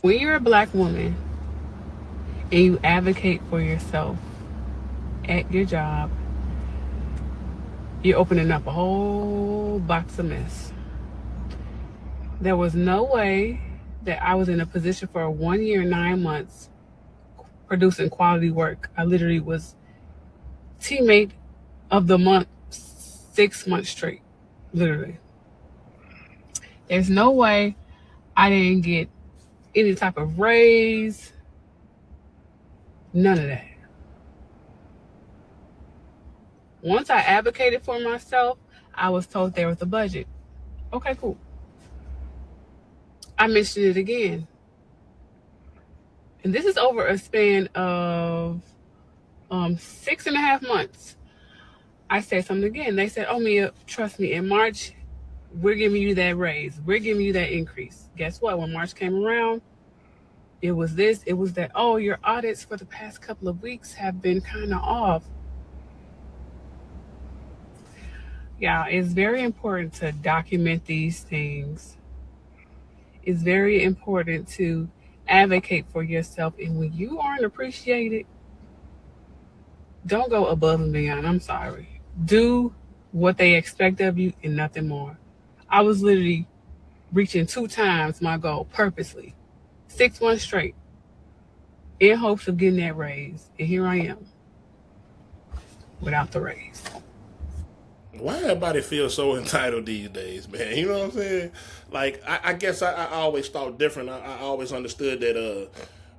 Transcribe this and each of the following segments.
When you're a black woman and you advocate for yourself at your job, you're opening up a whole box of mess. There was no way that I was in a position for 1 year, 9 months producing quality work. I literally was teammate of the month 6 months straight. Literally. There's no way I didn't get any type of raise, none of that. Once I advocated for myself, I was told there was a budget. Okay, cool. I mentioned it again. And this is over a span of 6.5 months. I said something again. They said, "Oh, Mia, trust me, in March, we're giving you that raise. We're giving you that increase." Guess what? When March came around, it was this, it was that. "Oh, your audits for the past couple of weeks have been kind of off." Yeah, it's very important to document these things. It's very important to advocate for yourself. And when you aren't appreciated, don't go above and beyond. I'm sorry. Do what they expect of you and nothing more. I was literally reaching 2 times my goal purposely, 6 months straight, in hopes of getting that raise. And here I am without the raise. Why everybody feel so entitled these days, man? You know what I'm saying? Like, I guess I always thought different. I always understood that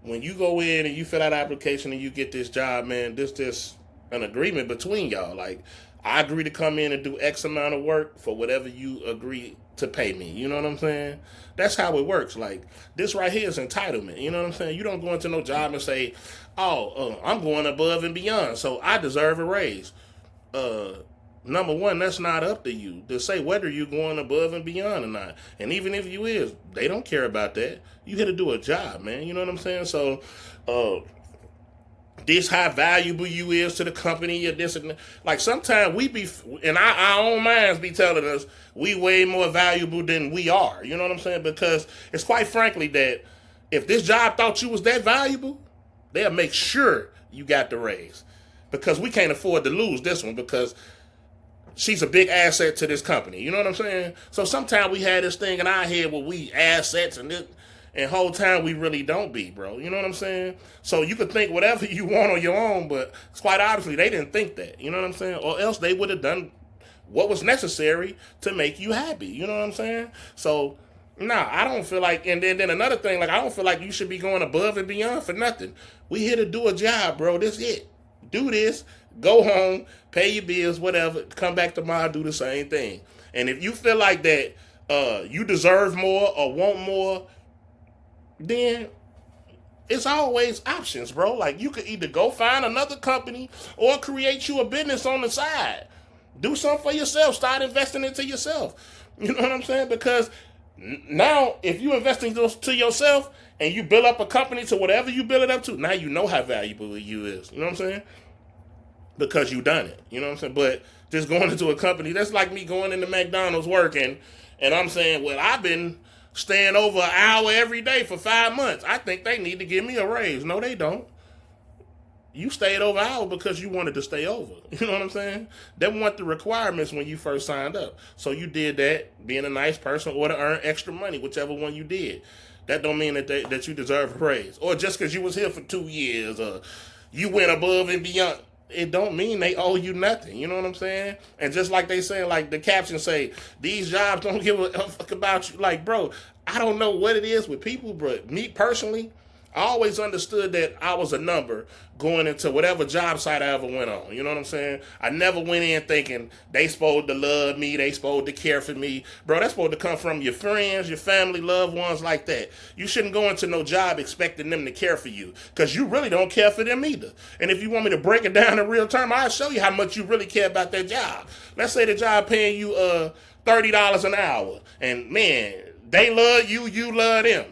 when you go in and you fill out an application and you get this job, man, this just an agreement between y'all. Like, I agree to come in and do X amount of work for whatever you agree to pay me. You know what I'm saying? That's how it works. Like, this right here is entitlement. You know what I'm saying? You don't go into no job and say, "Oh, I'm going above and beyond, so I deserve a raise." Uh, Number one, that's not up to you to say whether you're going above and beyond or not. And even if you is, they don't care about that. You here to do a job, man. You know what I'm saying? So, uh, this how valuable you is to the company or this and that. Like sometimes we be, and our own minds be telling us we way more valuable than we are. You know what I'm saying? Because it's quite frankly that if this job thought you was that valuable, they'll make sure you got the raise. Because we can't afford to lose this one because she's a big asset to this company. You know what I'm saying? So sometimes we have this thing in our head where we assets and whole time we really don't be, bro. You know what I'm saying? So you could think whatever you want on your own, but quite obviously they didn't think that. You know what I'm saying? Or else they would have done what was necessary to make you happy. You know what I'm saying? So nah, I don't feel like, and then another thing, like I don't feel like you should be going above and beyond for nothing. We here to do a job, bro. This it. Do this, go home, pay your bills, whatever. Come back tomorrow, do the same thing. And if you feel like that you deserve more or want more, then it's always options, bro. Like you could either go find another company or create you a business on the side. Do something for yourself. Start investing into yourself. You know what I'm saying? Because now, if you invest into yourself and you build up a company to whatever you build it up to, now you know how valuable you is. You know what I'm saying? Because you done it. You know what I'm saying? But just going into a company, that's like me going into McDonald's working, and I'm saying, well, I've been staying over an hour every day for 5 months. I think they need to give me a raise. No, they don't. You stayed over an hour because you wanted to stay over. You know what I'm saying? They want the requirements when you first signed up. So you did that, being a nice person, or to earn extra money, whichever one you did. That don't mean that you deserve a praise. Or just because you was here for 2 years, or you went above and beyond. It don't mean they owe you nothing. You know what I'm saying? And just like they say, like the captions say, these jobs don't give a fuck about you. Like, bro, I don't know what it is with people, but me personally, I always understood that I was a number going into whatever job site I ever went on. You know what I'm saying? I never went in thinking they supposed to love me, they supposed to care for me. Bro, that's supposed to come from your friends, your family, loved ones like that. You shouldn't go into no job expecting them to care for you because you really don't care for them either. And if you want me to break it down in real term, I'll show you how much you really care about that job. Let's say the job paying you $30 an hour and man, they love you, you love them.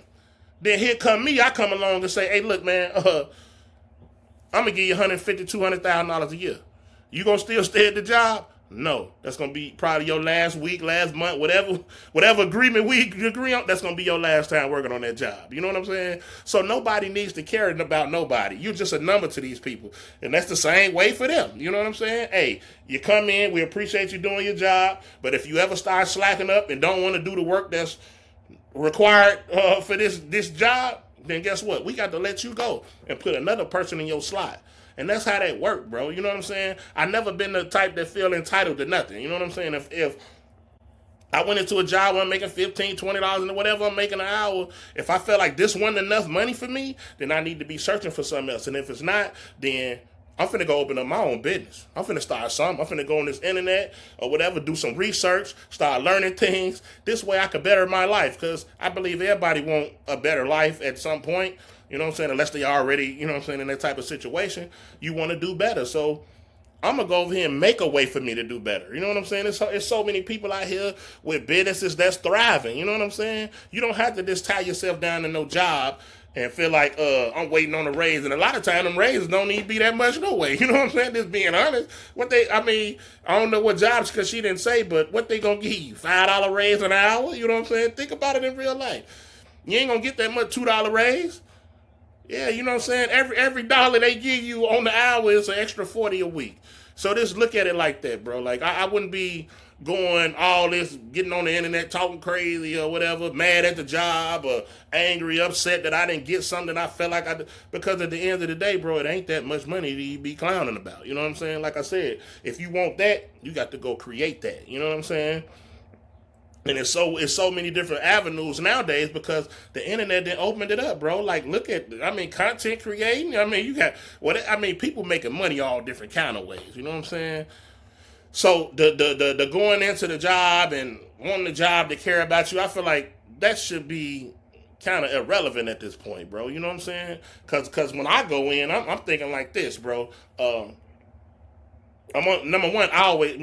Then here come me, I come along and say, hey, look, man, I'm going to give you $150,000, $200,000 a year. You going to still stay at the job? No, that's gonna be probably your last week, last month, whatever agreement we agree on. That's gonna be your last time working on that job. You know what I'm saying? So nobody needs to care about nobody. You're just a number to these people, and that's the same way for them. You know what I'm saying? Hey, you come in, we appreciate you doing your job, but if you ever start slacking up and don't want to do the work that's required for this job, then guess what? We got to let you go and put another person in your slot. And that's how that work, bro. You know what I'm saying? I never been the type that feel entitled to nothing. You know what I'm saying? If I went into a job where I'm making $15, $20 and whatever I'm making an hour, if I felt like this wasn't enough money for me, then I need to be searching for something else. And if it's not, then I'm finna go open up my own business. I'm finna start something. I'm finna go on this internet or whatever, do some research, start learning things. This way I could better my life, because I believe everybody want a better life at some point. You know what I'm saying? Unless they already, you know what I'm saying, in that type of situation, you want to do better. So I'm going to go over here and make a way for me to do better. You know what I'm saying? There's so many people out here with businesses that's thriving. You know what I'm saying? You don't have to just tie yourself down to no job and feel like I'm waiting on a raise. And a lot of times them raises don't need to be that much no way. You know what I'm saying? Just being honest. I don't know what jobs, because she didn't say, but what they going to give you? $5 raise an hour? You know what I'm saying? Think about it in real life. You ain't going to get that much $2 raise. Yeah, you know what I'm saying? Every dollar they give you on the hour is an extra 40 a week. So just look at it like that, bro. Like I wouldn't be going all this, getting on the internet talking crazy or whatever, mad at the job or angry, upset that I didn't get something I felt like I did. Because at the end of the day, bro, it ain't that much money to be clowning about. You know what I'm saying? Like I said, if you want that, you got to go create that. You know what I'm saying? And it's so many different avenues nowadays because the internet then opened it up, bro. Like, look at, content creating. You got people making money all different kind of ways. You know what I'm saying? So the going into the job and wanting the job to care about you, I feel like that should be kind of irrelevant at this point, bro. You know what I'm saying? Because when I go in, I'm thinking like this, bro. Number one, I always,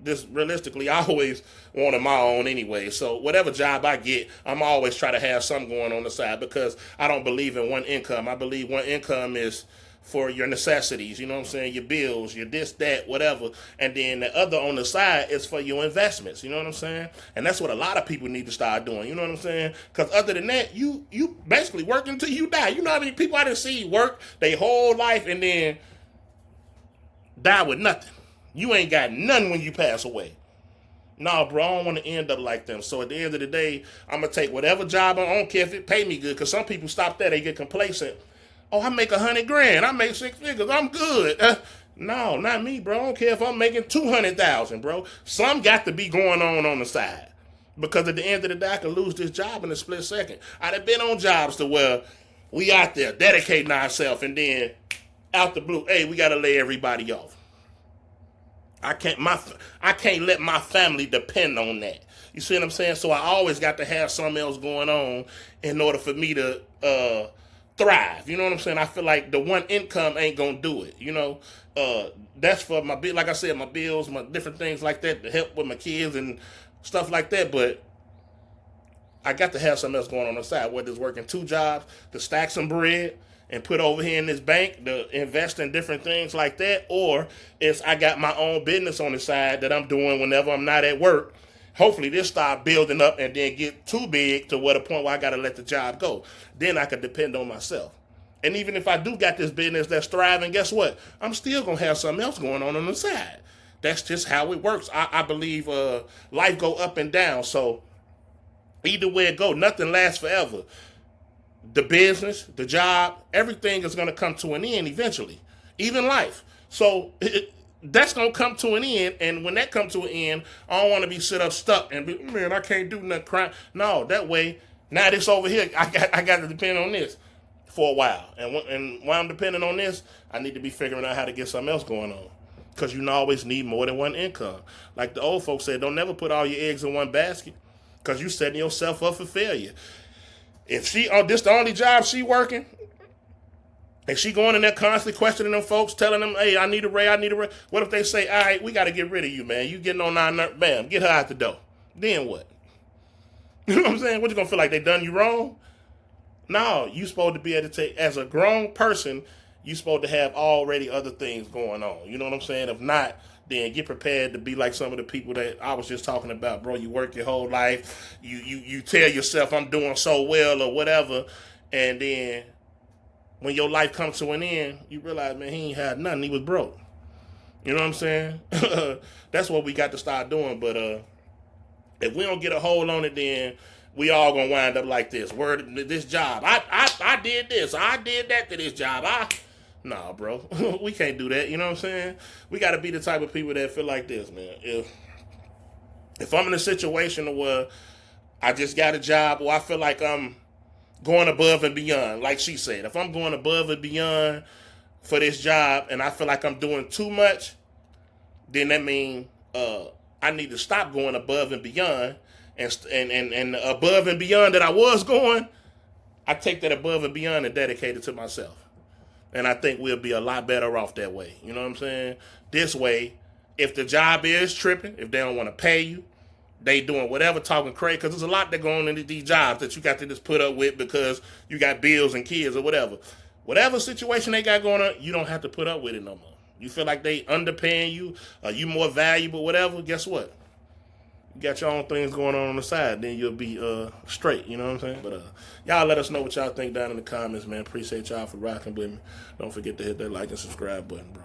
just realistically, I always wanted my own anyway. So whatever job I get, I'm always try to have something going on the side because I don't believe in one income. I believe one income is for your necessities, you know what I'm saying, your bills, your this, that, whatever. And then the other on the side is for your investments, you know what I'm saying? And that's what a lot of people need to start doing, you know what I'm saying? Because other than that, you basically work until you die. You know how many people I didn't see work their whole life and then die with nothing. You ain't got nothing when you pass away. No, bro, I don't want to end up like them. So at the end of the day, I'm going to take whatever job I don't care if it pay me good. Because some people stop there, they get complacent. Oh, I make $100,000. I make 6 figures. I'm good. No, not me, bro. I don't care if I'm making 200,000, bro. Some got to be going on the side. Because at the end of the day, I could lose this job in a split second. I'd have been on jobs to where we out there dedicating ourselves and then out the blue, hey, we got to lay everybody off. I can't let my family depend on that. You see what I'm saying? So I always got to have something else going on in order for me to thrive. You know what I'm saying? I feel like the one income ain't gonna do it. You know, that's for my like I said, my bills, my different things like that to help with my kids and stuff like that. But I got to have something else going on the side, whether it's working 2 jobs to stack some bread and put over here in this bank to invest in different things like that, or it's I got my own business on the side that I'm doing whenever I'm not at work. Hopefully this start building up and then get too big to what a point where I got to let the job go. Then I can depend on myself. And even if I do got this business that's thriving, guess what? I'm still going to have something else going on the side. That's just how it works. I believe life go up and down. So either way it go, nothing lasts forever. The business, the job, everything is going to come to an end eventually, even life. So that's going to come to an end, and when that comes to an end, I don't want to be stuck and be, man, I can't do nothing, crying. No, that way, now this over here, I got to depend on this for a while. And while I'm depending on this, I need to be figuring out how to get something else going on. Because you always need more than one income. Like the old folks said, don't never put all your eggs in one basket because you're setting yourself up for failure. If this the only job she working, and she going in there constantly questioning them folks, telling them, hey, I need a raise. What if they say, all right, we got to get rid of you, man. You getting on 9, bam, get her out the door. Then what? You know what I'm saying? What, you going to feel like they done you wrong? No, you supposed to be able to take, as a grown person, you supposed to have already other things going on. You know what I'm saying? If not, then get prepared to be like some of the people that I was just talking about, bro. You work your whole life, you tell yourself I'm doing so well or whatever, and then when your life comes to an end, you realize, man, he ain't had nothing. He was broke. You know what I'm saying? That's what we got to start doing. But if we don't get a hold on it, then we all gonna wind up like this. This job, I did this, I did that to this job. Nah, bro, we can't do that. You know what I'm saying? We got to be the type of people that feel like this, man. If I'm in a situation where I just got a job, or I feel like I'm going above and beyond, like she said, if I'm going above and beyond for this job, and I feel like I'm doing too much, then that means I need to stop going above and beyond, and above and beyond that I was going, I take that above and beyond and dedicate it to myself. And I think we'll be a lot better off that way. You know what I'm saying? This way, if the job is tripping, if they don't want to pay you, they doing whatever, talking crazy, because there's a lot that go on in these jobs that you got to just put up with because you got bills and kids or whatever. Whatever situation they got going on, you don't have to put up with it no more. You feel like they underpaying you, you more valuable, whatever, guess what? You got your own things going on the side, then you'll be straight, you know what I'm saying? But y'all let us know what y'all think down in the comments, man. Appreciate y'all for rocking with me. Don't forget to hit that like and subscribe button, bro.